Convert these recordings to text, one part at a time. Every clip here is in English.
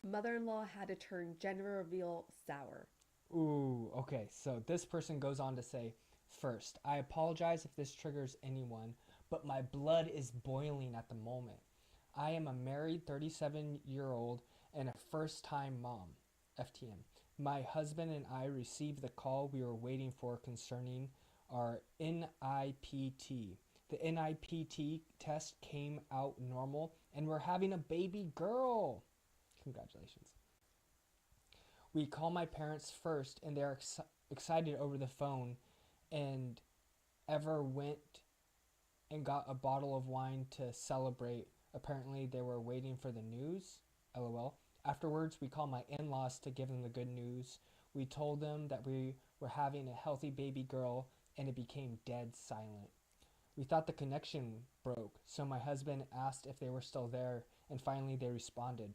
Mother-in-law had to turn gender reveal sour. Ooh, okay. So this person goes on to say, first, I apologize if this triggers anyone, but my blood is boiling at the moment. I am a married 37-year-old and a first time mom. FTM. My husband and I received the call we were waiting for concerning our NIPT. The NIPT test came out normal and we're having a baby girl. Congratulations. We call my parents first and they're excited over the phone and ever went and got a bottle of wine to celebrate. Apparently, they were waiting for the news. LOL. Afterwards, we called my in laws to give them the good news. We told them that we were having a healthy baby girl, and it became dead silent. We thought the connection broke, so my husband asked if they were still there, and finally they responded.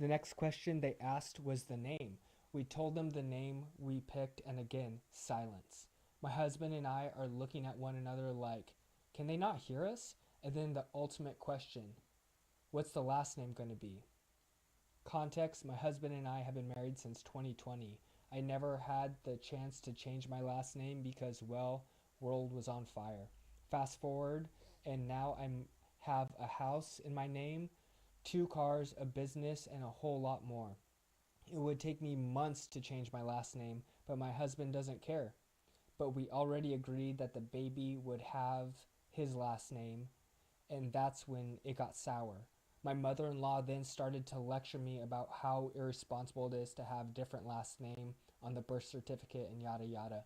The next question they asked was the name. We told them the name we picked, and again, silence. My husband and I are looking at one another like, can they not hear us? And then the ultimate question, what's the last name going to be? Context, my husband and I have been married since 2020. I never had the chance to change my last name because, well, world was on fire. Fast forward, and now I have a house in my name, two cars, a business, and a whole lot more. It would take me months to change my last name, but my husband doesn't care. But we already agreed that the baby would have his last name, and that's when it got sour. My mother in law then started to lecture me about how irresponsible it is to have different last name on the birth certificate and yada yada.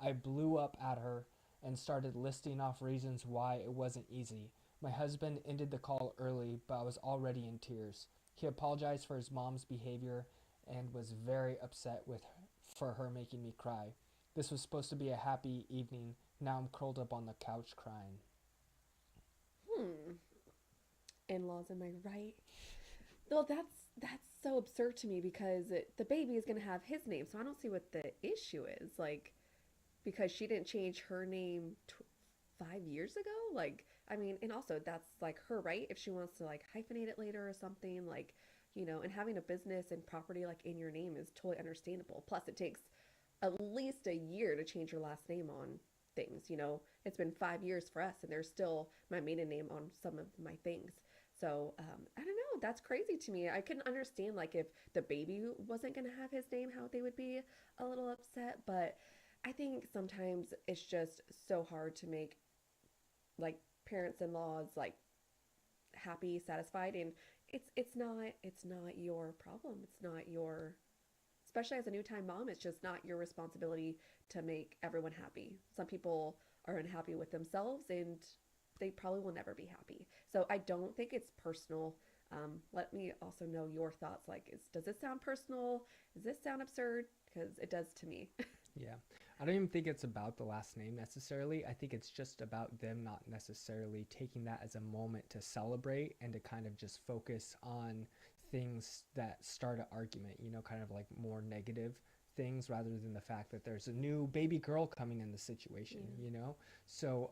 I blew up at her and started listing off reasons why it wasn't easy. My husband ended the call early, but I was already in tears. He apologized for his mom's behavior and was very upset for her making me cry. This was supposed to be a happy evening. Now I'm curled up on the couch crying. Hmm. In-laws, am I right? Well, that's so absurd to me because the baby is gonna have his name, so I don't see what the issue is. Like, because she didn't change her name 5 years ago. Like, I mean, and also that's like her right if she wants to like hyphenate it later or something. Like, and having a business and property like in your name is totally understandable. Plus, it takes at least a year to change your last name on things. It's been 5 years for us, and there's still my maiden name on some of my things. So I don't know. That's crazy to me. I couldn't understand like if the baby wasn't gonna have his name, how they would be a little upset. But I think sometimes it's just so hard to make like parents-in-laws like happy, satisfied, and it's not your problem. It's not your especially as a new time mom, it's just not your responsibility to make everyone happy. Some people are unhappy with themselves and they probably will never be happy. So I don't think it's personal. Let me also know your thoughts. Like, does this sound personal? Does this sound absurd? Because it does to me. Yeah. I don't even think it's about the last name necessarily. I think it's just about them not necessarily taking that as a moment to celebrate and to kind of just focus on things that start an argument, kind of like more negative things rather than the fact that there's a new baby girl coming in the situation, Yeah. So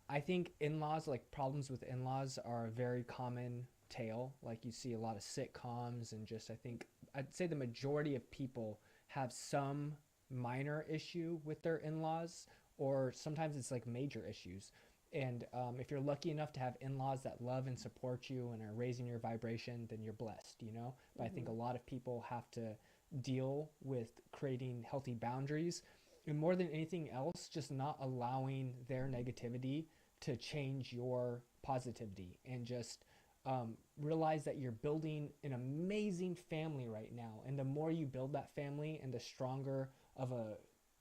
I think in-laws, like problems with in-laws, are a very common tale. Like you see a lot of sitcoms, and just I think I'd say the majority of people have some minor issue with their in-laws, or sometimes it's like major issues. And if you're lucky enough to have in-laws that love and support you and are raising your vibration, then you're blessed. But I think a Mm-hmm. lot of people have to deal with creating healthy boundaries, and more than anything else, just not allowing their negativity to change your positivity, and just realize that you're building an amazing family right now. And the more you build that family and the stronger of a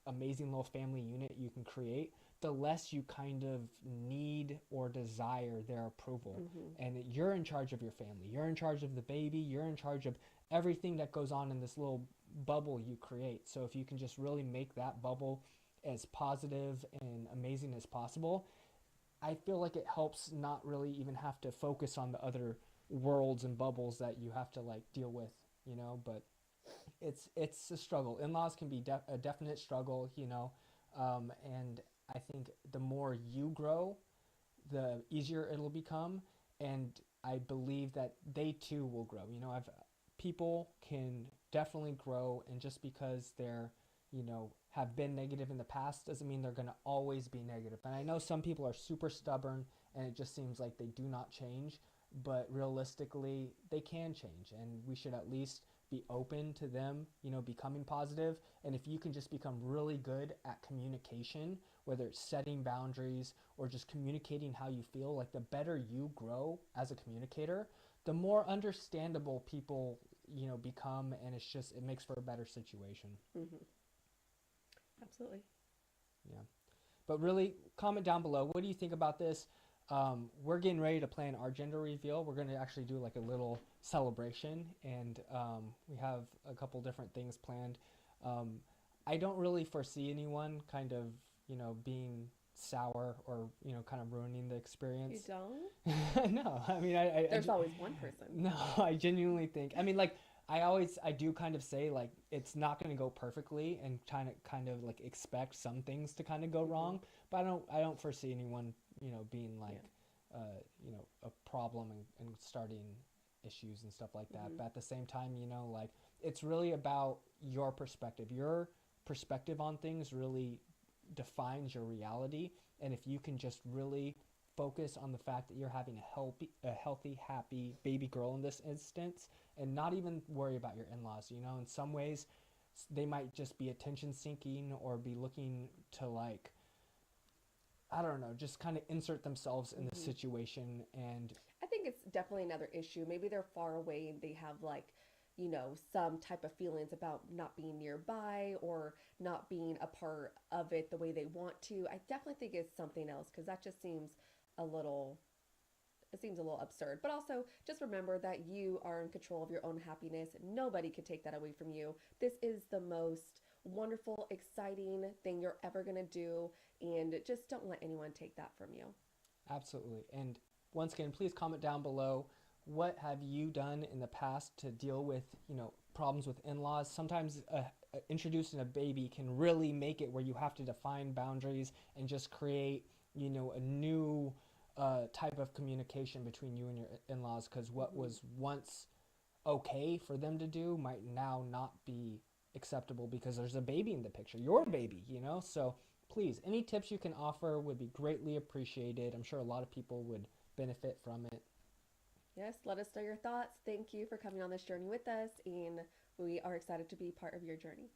amazing little family unit you can create, the less you kind of need or desire their approval. Mm-hmm. And you're in charge of your family. You're in charge of the baby. You're in charge of everything that goes on in this little bubble you create. So if you can just really make that bubble as positive and amazing as possible, I feel like it helps not really even have to focus on the other worlds and bubbles that you have to like deal with. But it's a struggle. In-laws can be a definite struggle. And I think the more you grow, the easier it'll become, and I believe that they too will grow. I've people can definitely grow, and just because they're, have been negative in the past doesn't mean they're going to always be negative. And I know some people are super stubborn and it just seems like they do not change, but realistically they can change, and we should at least be open to them, becoming positive. And if you can just become really good at communication, whether it's setting boundaries or just communicating how you feel, like the better you grow as a communicator, the more understandable people, become, and it makes for a better situation. Hmm. Absolutely. Yeah. But really, comment down below. What do you think about this? We're getting ready to plan our gender reveal. We're going to actually do like a little celebration, and we have a couple different things planned. Um, I don't really foresee anyone kind of, being sour or, kind of ruining the You experience. don't? No, I mean, There's always one person. no, I genuinely think. I mean, like, I do kind of say like it's not going to go perfectly, and kind of like expect some things to kind of go Hmm. wrong. But I don't foresee anyone, being like, Yeah. a problem, and starting issues and stuff like that. Hmm. But at the same time, like, it's really about your perspective. Your perspective on things really defines your reality, and if you can just really focus on the fact that you're having a healthy, happy baby girl in this instance, and not even worry about your in-laws. In some ways, they might just be attention seeking or be looking to, like, I don't know, just kind of insert themselves in the Hmm. situation. And I think it's definitely another issue. Maybe they're far away and they have like, some type of feelings about not being nearby or not being a part of it the way they want to. I definitely think it's something else because that just seems a little it seems a little absurd. But also, just remember that you are in control of your own happiness. Nobody could take that away from you. This is the most wonderful, exciting thing you're ever going to do. And just don't let anyone take that from you. absolutely. And once again, please comment down below, what have you done in the past to deal with, problems with in-laws. Sometimes introducing a baby can really make it where you have to define boundaries and just create, a new type of communication between you and your in-laws, because what Hmm. was once okay for them to do might now not be acceptable because there's a baby in the picture, your Yeah. baby. So please, any tips you can offer would be greatly appreciated. I'm sure a lot of people would benefit from it. Yes, let us know your thoughts. Thank you for coming on this journey with us. And we are excited to be part of your journey.